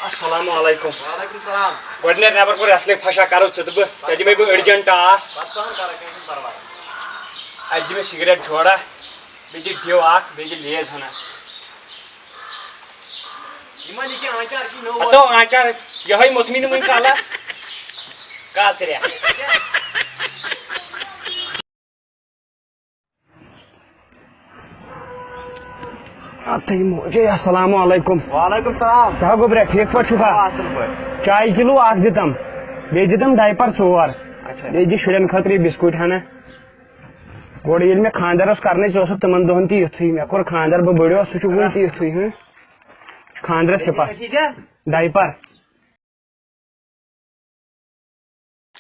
अस्सलाम वालेकुम। वालेकुम सलाम। गडने नेबर पर असले फशा करो चतब चजि में अर्जेंट आस बस कौन कर के परवाह आज में सिगरेट छोड़ा बेजी दियो आख बेजी लेज हना इमानी के आचार की नो तो आचार यही मुतमिन मुन कालास कासरिया अतई मोजे अस्सलाम वालेकुम। वालेकुम सलाम। कहा गोबरे ठीक पर छुका असल पर चाय किलो आख दितम बे दितम डायपर 4 अच्छा बे शुरन खतरी बिस्कुट हना गोड़ ये में खानदार करने तमन दोहन ती मे कोर खानदार बड़ो सह ती खानदार सिपा डायपर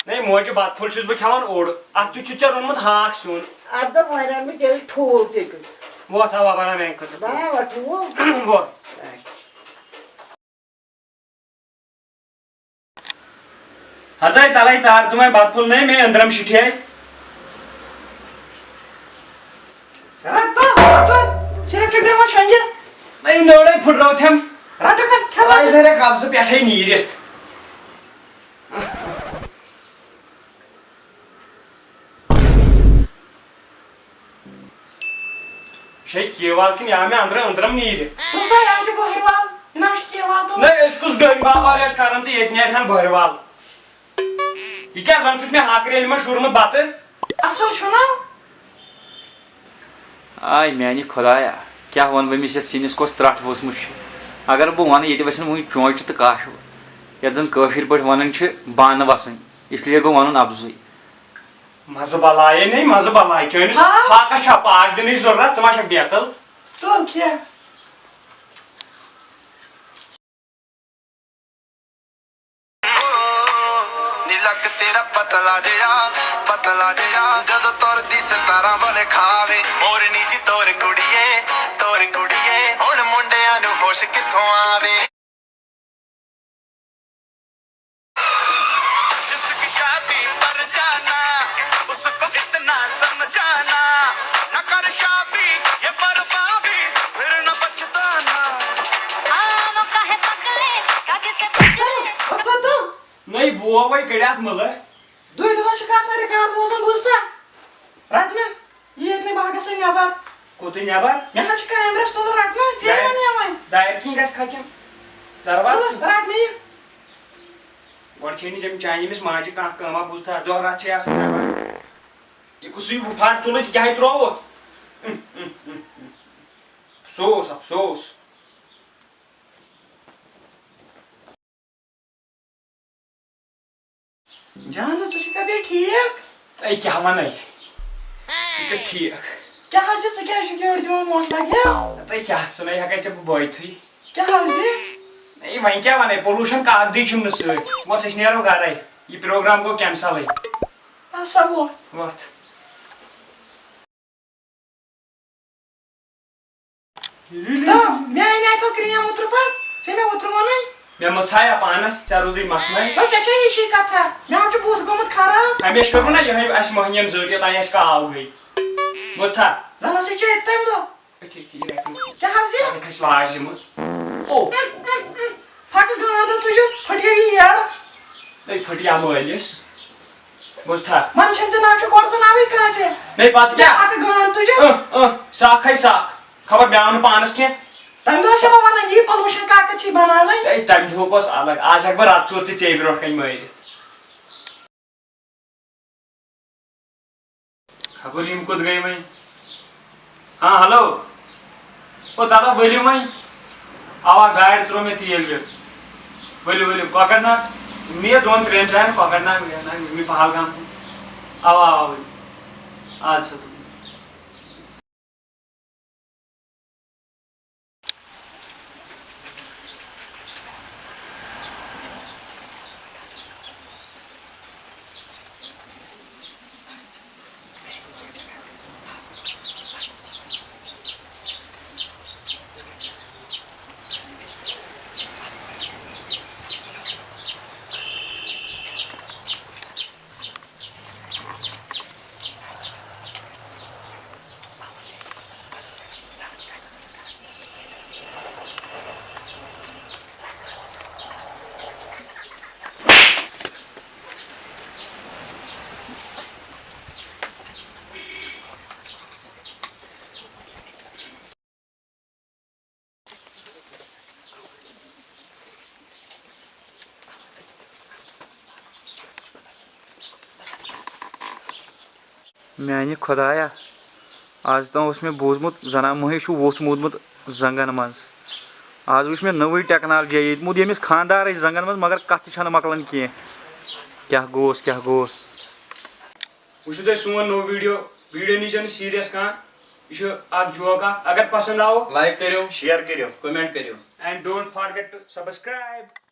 नहीं मोज बात फुल छुस बह खान ओड़ अत चे रोनमुत हाक सुन ठूल वो था बना मैं खतर वो हताई तलाई तार तुम्हें बात फुल नहीं मैं अंदरम शिठे नहीं नोड़े फुट रहा थे हम ऐसे काम से बैठे ही नहीं रहते शेख केवाल कि यहाँ में अंदरम नहीं रहते नहीं इसकुस गरीबाल और इस कारण तो ये नहीं बहरवाल ये क्या जन मे हाकरेल में शुरू में बात आय मैंने खुदाया क्या वन बमिस सिनिस कोस त्रट वसमुत अगर बह वन ये वसन वह चोच तो काश ये जन कशिर पे वन बान वसन इसलिए गो वन अफजुई मज बलाये नहीं मज बलाये चनिस फाका छपा आग दिन जरूरत मा बेकल पतला जया जद तोर दी सितारा वाले खावे मोरनी जी तोर कुड़िए हुण मुंडियां नु होश किथों आवे जिसकी शादी पर जाना उसको इतना समझाना न कर शादी ये बर्बादी फिर न पछताना आम काहे पगले शादी से पहले नहीं बुआ भाई कड़ियात मल कोते नेबर दायर की गस खा दरवाज और छेनी जम चाइनीस माज का कमा बुझता दोहरा छे आस ये कुछ फाट तुल क्या है त्रोवत सोस जान ठीक ऐ क्या वन ठीक क्या मोट लगे तै क्या सुनै हकै छ बॉय थी क्या नहीं वहीं क्या वने पोल्यूशन का आदि छुम न सर म थस नेरो गरे ये प्रोग्राम को कैंसिल है सब व्हाट तो मैं नहीं तो क्रिया उतर पर से मैं उतर वाला मैं मछाया पानस चारुदी मखनै तो चाचा ये शी कथा मैं आज बहुत गमत खराब हमेश करू ना यही अस महनियम जरूरत आयस का आउ गई बुझता जाना से चेट टाइम दो ठीक है क्या हाल है मैं लाजिम ओ फाक गादा तुझे फटिया भी यार नहीं फटिया मोलिस बुझता मन छंत ना छ कोर्स ना भी कहा छे नहीं बात क्या फाक गान तुझे साख है साख खबर ब्यावन पानस के तम दो से बाबा ये पोल्यूशन का कच्ची बना ले ए तम धोकस अलग आज एक बार रात चोरती चे ब्रोट कई मरे खबर यम कुद गई मैं हाँ हेलो ओ तारा बोलियो मैं आवा गाइड त्रो में थी ये बोलियो कोकरना मैं दोन ट्रेन जाए कोकरना ना मी पहलगाम आवा अच्छा मैंने खुदाया आज तम उस में बोजमुत जना महिष वोच मोदमुत जंगन मज आज वुच में नवी टेक्नोलॉजी ये मुद यमिस खानदार जंगन मज मगर कत छन मकलन की क्या गोस वुचु तुम सोन नो वीडियो नीचो सीरियस कह यह जोक अगर पसंद आओ लाइक करो शेयर करो कमेंट करो and don't forget to subscribe.